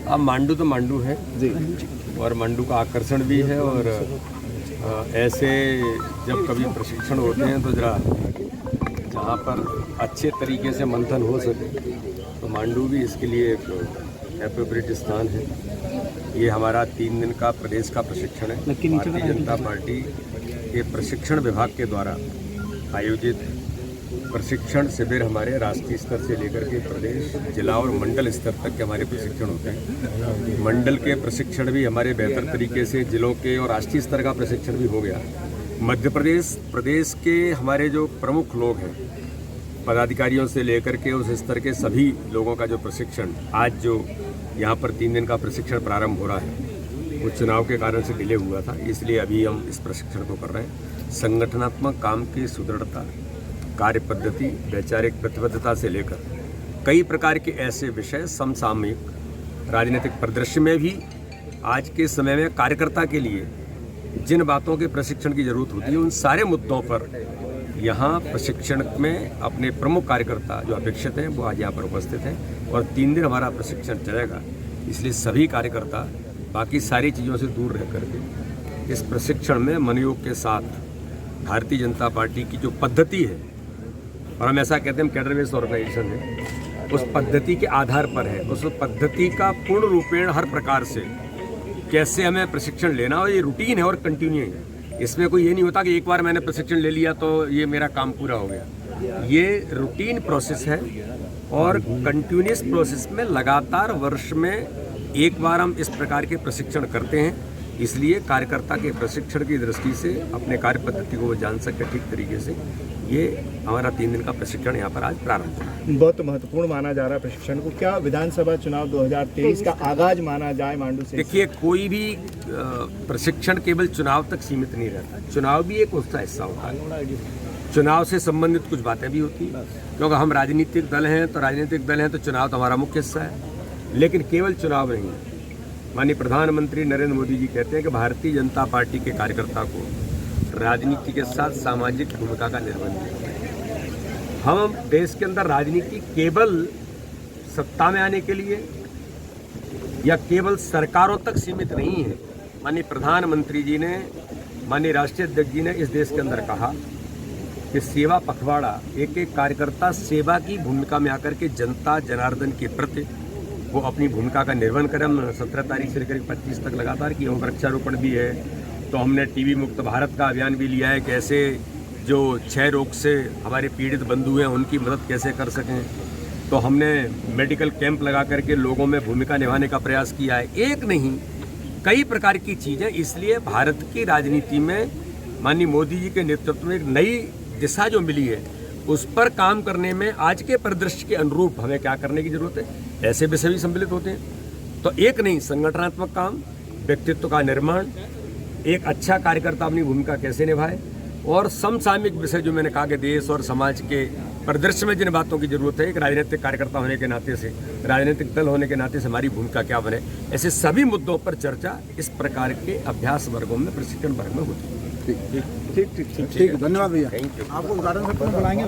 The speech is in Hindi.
अब मांडू तो मांडू है जी, और मांडू का आकर्षण भी है। और ऐसे जब कभी प्रशिक्षण होते हैं तो जरा जहाँ पर अच्छे तरीके से मंथन हो सके तो मांडू भी इसके लिए एक एप्रोप्रिएट स्थान है। ये हमारा 3 दिन का प्रदेश का प्रशिक्षण है। भारतीय जनता पार्टी के प्रशिक्षण विभाग के द्वारा आयोजित प्रशिक्षण शिविर हमारे राष्ट्रीय स्तर से लेकर के प्रदेश, जिला और मंडल स्तर तक के हमारे प्रशिक्षण होते हैं। मंडल के प्रशिक्षण भी हमारे बेहतर तरीके से, जिलों के और राष्ट्रीय स्तर का प्रशिक्षण भी हो गया। मध्य प्रदेश के हमारे जो प्रमुख लोग हैं, पदाधिकारियों से लेकर के उस स्तर के सभी लोगों का जो प्रशिक्षण, आज जो यहाँ पर 3 दिन का प्रशिक्षण प्रारंभ हो रहा है, वो चुनाव के कारण से डिले हुआ था, इसलिए अभी हम इस प्रशिक्षण को कर रहे हैं। संगठनात्मक काम की सुदृढ़ता, कार्य पद्धति, वैचारिक प्रतिबद्धता से लेकर कई प्रकार के ऐसे विषय समसामयिक राजनीतिक परिदृश्य में भी आज के समय में कार्यकर्ता के लिए जिन बातों के प्रशिक्षण की जरूरत होती है, उन सारे मुद्दों पर यहाँ प्रशिक्षण में अपने प्रमुख कार्यकर्ता जो अपेक्षित हैं वो आज यहाँ पर उपस्थित हैं। और 3 दिन हमारा प्रशिक्षण चलेगा, इसलिए सभी कार्यकर्ता बाकी सारी चीज़ों से दूर रह करके इस प्रशिक्षण में मनोयोग के साथ भारतीय जनता पार्टी की जो पद्धति है, और हम ऐसा कहते हैं हम कैडर बेस्ड ऑर्गेनाइजेशन है, उस पद्धति के आधार पर है, उस पद्धति का पूर्ण रूपेण हर प्रकार से कैसे हमें प्रशिक्षण लेना, और ये रूटीन है और कंटिन्यू है। इसमें कोई ये नहीं होता कि एक बार मैंने प्रशिक्षण ले लिया तो ये मेरा काम पूरा हो गया। ये रूटीन प्रोसेस है और कंटिन्यूस प्रोसेस में लगातार वर्ष में एक बार हम इस प्रकार के प्रशिक्षण करते हैं। इसलिए कार्यकर्ता के प्रशिक्षण की दृष्टि से अपने कार्य पद्धति को वो जान सके ठीक तरीके से, ये हमारा 3 दिन का प्रशिक्षण यहाँ पर आज प्रारंभ हुआ। बहुत महत्वपूर्ण माना जा रहा है प्रशिक्षण को। क्या विधानसभा चुनाव 2023 का आगाज माना जाए मांडू से? देखिए, कोई भी प्रशिक्षण केवल चुनाव तक सीमित नहीं रहता, चुनाव भी एक उसका हिस्सा होता है। चुनाव से संबंधित कुछ बातें भी होती हैं, क्योंकि हम राजनीतिक दल हैं तो चुनाव तो हमारा मुख्य हिस्सा है। लेकिन केवल चुनाव नहीं है। माननीय प्रधानमंत्री नरेंद्र मोदी जी कहते हैं कि भारतीय जनता पार्टी के कार्यकर्ता को राजनीति के साथ सामाजिक भूमिका का निर्वहन किया। हम देश के अंदर राजनीति केवल सत्ता में आने के लिए या केवल सरकारों तक सीमित नहीं है। माननीय प्रधानमंत्री जी ने, माननीय राष्ट्रीय अध्यक्ष जी ने इस देश के अंदर कहा कि सेवा पखवाड़ा, एक एक कार्यकर्ता सेवा की भूमिका में आकर के जनता जनार्दन के प्रति वो अपनी भूमिका का निर्वहन करें। 17 तारीख से लेकर 25 तक लगातार किया। वृक्षारोपण भी है, तो हमने टीबी मुक्त भारत का अभियान भी लिया है, कैसे जो क्षय रोग से हमारे पीड़ित बंधु हैं उनकी मदद कैसे कर सकें। तो हमने मेडिकल कैंप लगा करके लोगों में भूमिका निभाने का प्रयास किया है। एक नहीं, कई प्रकार की चीज़ें। इसलिए भारत की राजनीति में माननीय मोदी जी के नेतृत्व में एक नई दिशा जो मिली है, उस पर काम करने में आज के परिदृश्य के अनुरूप हमें क्या करने की जरूरत है, ऐसे विषय भी सम्मिलित होते हैं। तो एक नहीं, संगठनात्मक काम, व्यक्तित्व का निर्माण, एक अच्छा कार्यकर्ता अपनी भूमिका कैसे निभाए, और समसामयिक विषय जो मैंने कहा कि देश और समाज के परिदृश्य में जिन बातों की जरूरत है, एक राजनीतिक कार्यकर्ता होने के नाते से, राजनीतिक दल होने के नाते से हमारी भूमिका क्या बने, ऐसे सभी मुद्दों पर चर्चा इस प्रकार के अभ्यास वर्गों में, प्रशिक्षण वर्ग में होती है। ठीक, धन्यवाद भैया। Thank you. आपको उदाहरण से बुलाएंगे।